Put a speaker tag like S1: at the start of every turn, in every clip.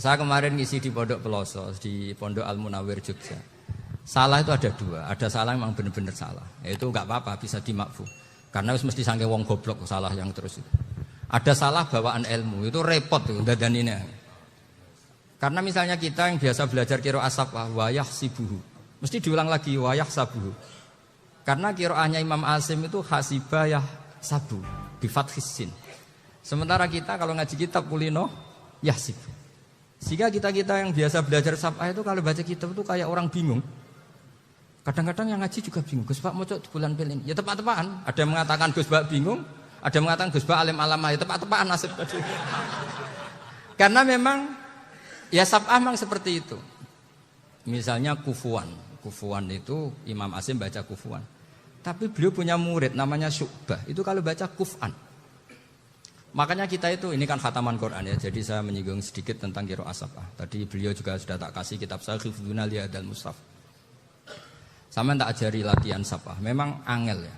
S1: Saya kemarin ngisi di Pondok Peloso, di Pondok Al Munawir Jogja. Salah itu ada dua, ada salah yang memang benar-benar salah. Itu nggak apa-apa, bisa dimakfu. Karena mesti sangke wong goblok salah yang terus itu. Ada salah bawaan ilmu, itu repot tuh dadaninnya. Karena misalnya kita yang biasa belajar qiraah sabah wayah sibuhu, mesti diulang lagi wayah sabuhu. Karena qiraahnya Imam Asim itu hasibayah sabu bi fathis sin. Sementara kita kalau ngaji kitab kulino yahsibu. Sehingga kita-kita yang biasa belajar sabah itu kalau baca kitab itu kayak orang bingung. Kadang-kadang yang ngaji juga bingung. Gus Pak mocok di bulan pilih. Ya tepat-tepatan. Ada yang mengatakan Gus Pak bingung, ada yang mengatakan Gus Pak alim alama. Ya tepat-tepatan nasib tadi. Karena memang ya sabah memang seperti itu. Misalnya kufuan. Kufuan itu Imam Asim baca kufuan. Tapi beliau punya murid namanya Syu'bah. Itu kalau baca kuf'an. Makanya kita itu, ini kan khataman Quran ya, jadi saya menyinggung sedikit tentang qiraah sabah. Tadi beliau juga sudah tak kasih kitab saya Hifdzuna Liyadal Mushaf. Sama tak ajari latihan sabah, memang angel ya.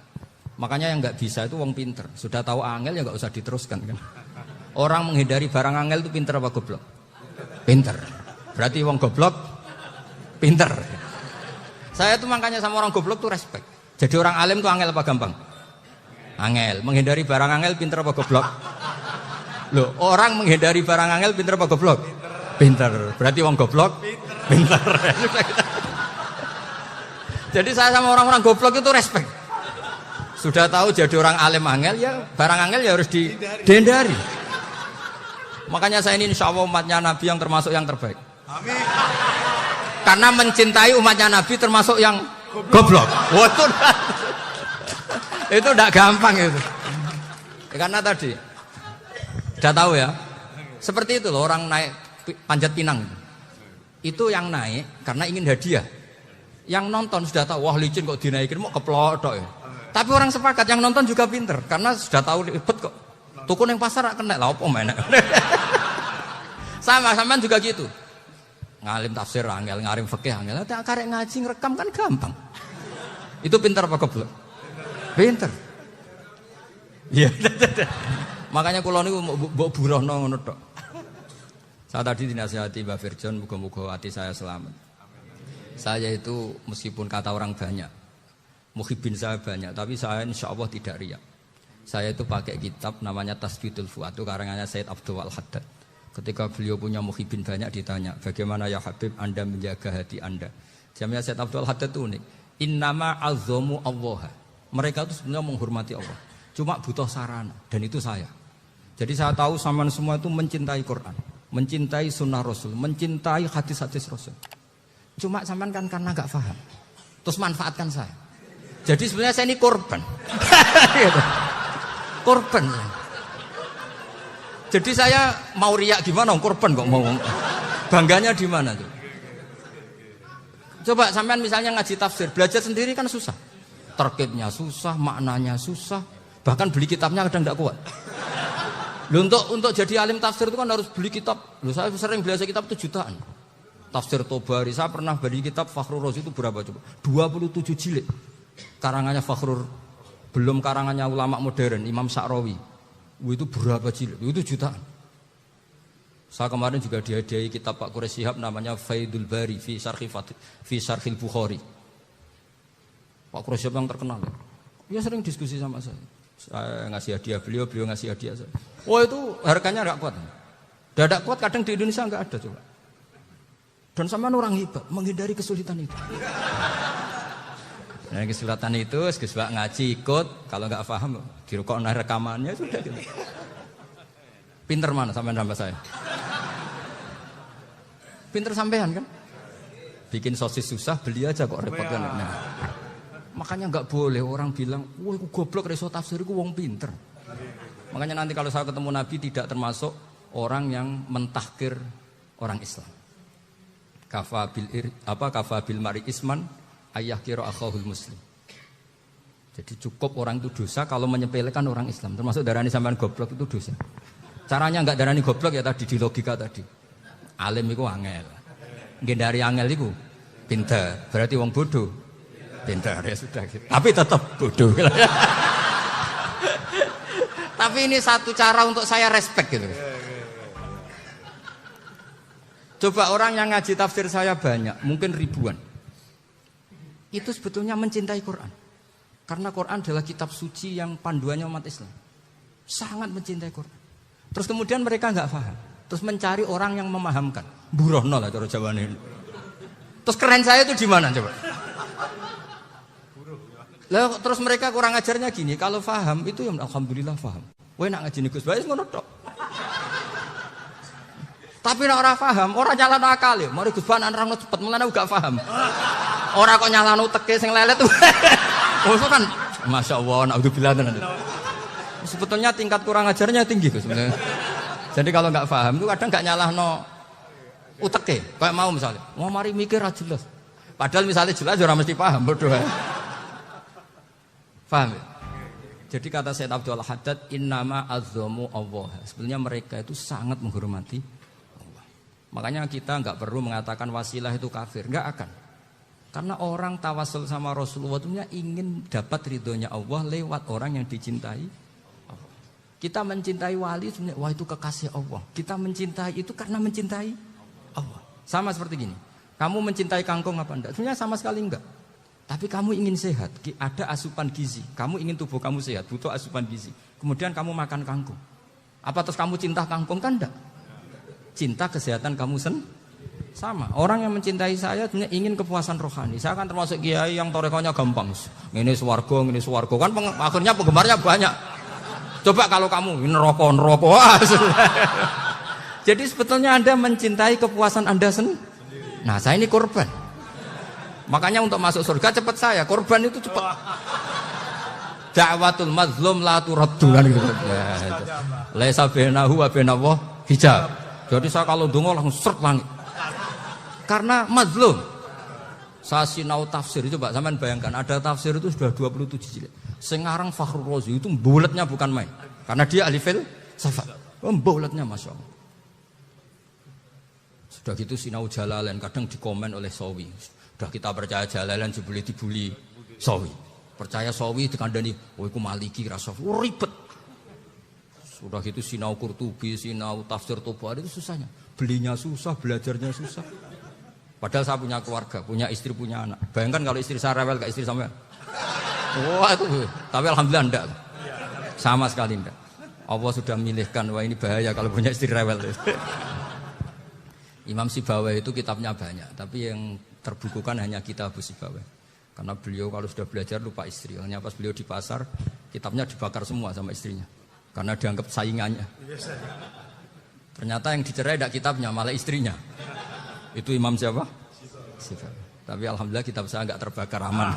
S1: Makanya yang nggak bisa itu wong pinter. Sudah tahu angel ya nggak usah diteruskan kan. Orang menghindari barang angel itu pinter apa goblok? Pinter. Berarti wong goblok pinter. Saya tuh makanya sama orang goblok tuh respect. Jadi orang alim tuh angel apa gampang? Angel. Menghindari barang angel pinter apa goblok? Loh, orang menghindari barang angel pinter apa goblok? Pinter. Berarti wong goblok pinter. Jadi saya sama orang-orang goblok itu respect. Sudah tahu jadi orang alim angel ya barang angel ya harus dihindari. Makanya saya ini insya Allah umatnya Nabi yang termasuk yang terbaik. Amin. Karena mencintai umatnya Nabi termasuk yang goblok. Waduh. Itu tidak gampang itu. Karena tadi sudah tahu ya. Seperti itu loh orang naik panjat pinang. Itu yang naik karena ingin hadiah. Yang nonton sudah tahu wah licin kok dinaikin mau keplodok ya. Tapi orang sepakat yang nonton juga pinter karena sudah tahu ribet kok. Tukun yang pasar kena lah apa mana. Sama juga gitu. Ngalim tafsir angel, ngalim fikih angel. Tak karek ngaji ngerekam kan gampang. Itu pinter apa goblok? Pinter. Iya. Makanya kula niku mbok burohno ngono tok. Saya tadi dinasihati Mbak Virjon, muga-muga hati saya selamat. Saya itu meskipun kata orang banyak, muhibin saya banyak, tapi saya insya Allah tidak riya. Saya itu pakai kitab namanya Tasbidul Fuad, itu karangannya Said Abdul Al-Haddad. Ketika beliau punya muhibin banyak ditanya, bagaimana ya Habib Anda menjaga hati Anda? Jamnya Said Abdul Al-Haddad itu unik. Innama azzamu Allah. Mereka itu sebenarnya menghormati Allah. Cuma butuh sarana, dan itu saya. Jadi saya tahu sampean semua itu mencintai Quran, mencintai sunnah Rasul, mencintai hadis-hadis Rasul. Cuma sampean kan karena nggak paham, terus manfaatkan saya. Jadi sebenarnya saya ini korban. Korban. Jadi saya mau riak gimana? Korban kok mau. Bangganya di mana tuh? Coba sampean misalnya ngaji tafsir, belajar sendiri kan susah. Terkibnya susah, maknanya susah. Bahkan beli kitabnya kadang tidak kuat. Loh, untuk jadi alim tafsir itu kan harus beli kitab. Loh, saya sering belajar kitab itu jutaan. Tafsir Tobari, saya pernah beli kitab Fakhrur Razi itu berapa coba? 27 jilid. Karangannya Fakhrur, belum karangannya ulama modern, Imam Sa'rawi. Itu berapa jilid? Itu jutaan. Saya kemarin juga dihadiahi kitab Pak Quraish Shihab namanya Faidul Bari fi Syarhil Bukhari. Pak Quraish Shihab yang terkenal. Dia sering diskusi sama saya. Saya ngasih hadiah beliau ngasih hadiah saya. Wah itu harganya nggak kuat. Tidak kuat kadang di Indonesia nggak ada coba. Dan sama orang hebat menghindari kesulitan itu. Nah kesulitan itu, sebab ngaji ikut, kalau nggak paham dirukokno rekamannya sudah. Gitu. Pinter mana sampean sama saya? Pinter sampean kan? Bikin sosis susah, beli aja kok repot kan? Nah, makanya nggak boleh orang bilang, wah aku goblok reso tafsir, aku wong pinter. Makanya nanti kalau saya ketemu Nabi tidak termasuk orang yang mentahkir orang Islam. Kafa bil mari isman ayah kira akhahul muslim. Jadi cukup orang itu dosa kalau menyepelekan orang Islam. Termasuk darani sampean goblok itu dosa. Caranya enggak darani goblok ya tadi di logika tadi. Alim itu angel. Gendari angel iku pinter. Berarti wong bodoh. Pinter ya sudah gitu. Tapi tetap bodoh. Tapi ini satu cara untuk saya respect gitu. Coba orang yang ngaji tafsir saya banyak, mungkin ribuan. Itu sebetulnya mencintai Quran. Karena Quran adalah kitab suci yang panduannya umat Islam. Sangat mencintai Quran. Terus kemudian mereka nggak paham. Terus mencari orang yang memahamkan. Burohno lah cara Jawane ini. Terus keren saya itu di mana coba? Lah terus mereka kurang ajarnya gini, kalau paham itu ya alhamdulillah paham. Kowe nak ngaji Gus Bae ngono tok. Tapi nek ora paham, ora nyalano akal ya. Mari Gus Bae nerangno cepet, mulane gak paham. Ora kok nyalano teke sing lelet. Oh kan masyaallah naudzubillah tenan. Sebetulnya tingkat kurang ajarnya tinggi Gus sebenarnya. Jadi kalau nggak paham itu kadang nggak nyalahno uteke. Kayak mau misalnya, mau mari mikir ra jelas. Padahal misalnya jelas ora mesti paham bodoh. Paham ya? Jadi kata Sayyid Abdul Haddad, innama azzamu Allah. Sebenarnya mereka itu sangat menghormati Allah. Makanya kita nggak perlu mengatakan wasilah itu kafir, nggak akan. Karena orang tawasul sama Rasulullah itu ingin dapat ridhonya Allah lewat orang yang dicintai Allah. Kita mencintai wali sebenarnya, wah itu kekasih Allah. Kita mencintai itu karena mencintai Allah. Sama seperti gini, kamu mencintai kangkung apa enggak? Sebenarnya sama sekali enggak. Tapi kamu ingin sehat, ada asupan gizi. Kamu ingin tubuh kamu sehat, butuh asupan gizi. Kemudian kamu makan kangkung. Apa terus kamu cinta kangkung? Kan enggak. Cinta kesehatan kamu sama. Orang yang mencintai saya sebenarnya ingin kepuasan rohani. Saya kan termasuk kiai yang torekonya gampang. Ini swarga, ini swarga. Kan akhirnya penggemarnya banyak. Coba kalau kamu ini neraka. Jadi sebetulnya Anda mencintai kepuasan Anda sendiri. Nah, saya ini korban. Makanya untuk masuk surga cepat saya. Korban itu cepat. Da'watul mazlum la turaddu kan gitu. Laisa bainahu wa bainallah hijab. Jadi saya kalau donga langsung seret langit. Karena mazlum. Saya sinau tafsir itu, Pak, sampean bayangkan ada tafsir itu sudah 27 jilid. Sing aran Fakhrul Razi itu buletnya bukan main. Karena dia ahli filsafat. Buletnya Masya Allah. Sudah gitu sinau Jalalain kadang dikomen oleh Sawi. Sudah kita percaya Jalalain dibuli Sawi. Percaya Sawi dikandani, oh iku Maliki rasa ribet. Sudah gitu sinau Qurtubi, sinau tafsir Tabari itu susahnya. Belinya susah, belajarnya susah. Padahal saya punya keluarga, punya istri, punya anak. Bayangkan kalau istri saya rewel kayak istri sampean. Wah itu, tapi alhamdulillah enggak. Sama sekali enggak. Allah sudah milihkan, wah ini bahaya kalau punya istri rewel. Imam Sibawai itu kitabnya banyak, tapi yang terbukukan hanya kitab Abu Sibawai. Karena beliau kalau sudah belajar lupa istri. Hanya pas beliau di pasar, kitabnya dibakar semua sama istrinya. Karena dianggap saingannya. Ternyata yang dicerai tidak kitabnya, malah istrinya. Itu Imam siapa? Sibawai. Tapi alhamdulillah kitab saya enggak terbakar, aman.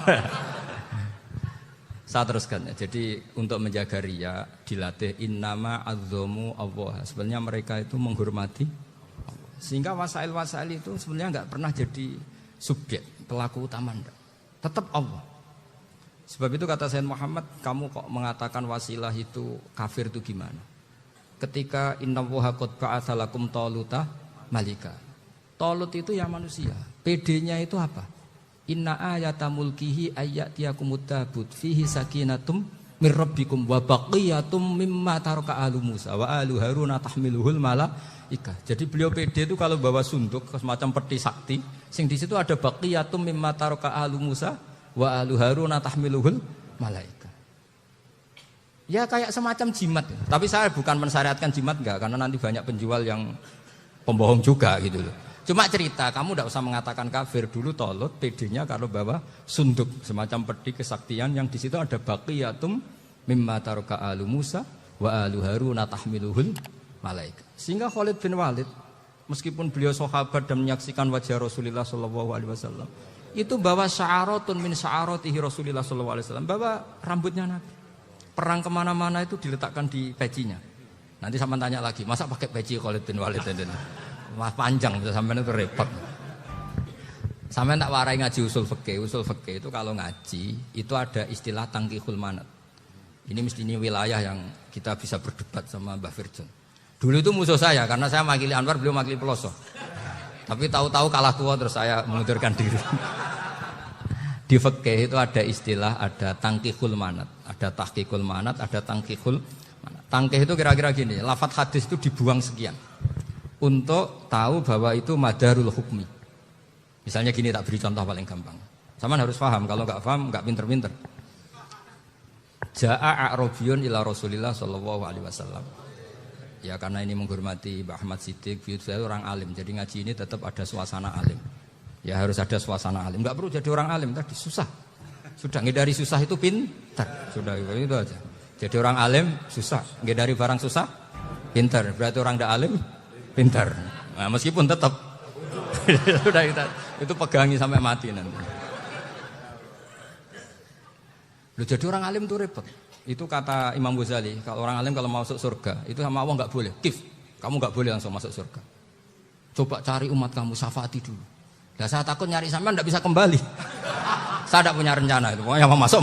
S1: Saya teruskan ya. Jadi untuk menjaga riya dilatih innama azzamu Allah. Sebenarnya mereka itu menghormati Allah. Sehingga wasail-wasail itu sebenarnya enggak pernah jadi subjek, pelaku utama enggak. Tetap Allah. Sebab itu kata Sayyid Muhammad, kamu kok mengatakan wasilah itu kafir itu gimana? Ketika innallaha qad ba'atsa lakum taluta malika. Talut itu ya manusia. PD-nya itu apa? Inna ayata mulkihi ayyatiyakumut tabut fihi sakinatum mir rabbikum wa baqiyatum mimma taraka alu Musa wa alu Haruna tahmiluhul malaika. Jadi beliau PD itu kalau bawa sunduk semacam peti sakti, sing di situ ada baqiyatum mimma taraka alu Musa wa alu Haruna tahmiluhul malaika. Ya kayak semacam jimat. Tapi saya bukan mensyariatkan jimat enggak, karena nanti banyak penjual yang pembohong juga gitu loh. Cuma cerita, kamu tidak usah mengatakan kafir. Dulu Talut PD-nya kalau bawa sunduk semacam peti kesaktian yang di situ ada baqiyatum mimma taraka alu Musa wa alu Haruna tahmiluhul malaika. Sehingga Khalid bin Walid meskipun beliau sahabat dan menyaksikan wajah Rasulullah sallallahu alaihi wasallam, itu bawa sya'aratun min sya'aratihi Rasulullah sallallahu alaihi wasallam, bawa rambutnya Nabi. Perang kemana-mana itu diletakkan di pecinya. Nanti sama tanya lagi, masa pakai peci Khalid bin Walid ini? Wah panjang, sampai itu repot. Sampai tak warai ngaji usul fikih. Usul fikih itu kalau ngaji itu ada istilah tangkihul manat. Ini mestinya wilayah yang kita bisa berdebat sama Mbah Firjon. Dulu itu musuh saya karena saya makili Anwar, beliau makili Peloso. Tapi tahu-tahu kalah tua terus saya mengundurkan diri. Di fikih itu ada istilah, ada tangkihul manat, ada tahqiqul manat, ada tangkihul manat. Tangkih itu kira-kira gini, lafadz hadis itu dibuang sekian untuk tahu bahwa itu madarul hukmi. Misalnya gini, tak beri contoh paling gampang. Sama harus paham, kalau nggak paham nggak pinter-pinter. Ja'a a'rabiyun ila Rasulillah sallallahu alaihi wasallam. Ya karena ini menghormati Mbah Ahmad Siddiq, saya orang alim, jadi ngaji ini tetap ada suasana alim. Ya harus ada suasana alim. Enggak perlu jadi orang alim tadi, susah. Sudah ngedari susah itu pintar. Sudah itu aja. Jadi orang alim susah, ngedari barang susah pintar. Berarti orang tidak alim pintar. Nah, meskipun tetap sudah itu pegangi sampai mati nanti. Loh, jadi orang alim itu repot. Itu kata Imam Ghazali, kalau orang alim kalau mau masuk surga, itu sama Allah enggak boleh. Kif, kamu enggak boleh langsung masuk surga. Coba cari umat kamu, syafaati dulu. Ya saya takut nyari sampean enggak bisa kembali. Saya tidak punya rencana itu. Pokoknya mau masuk.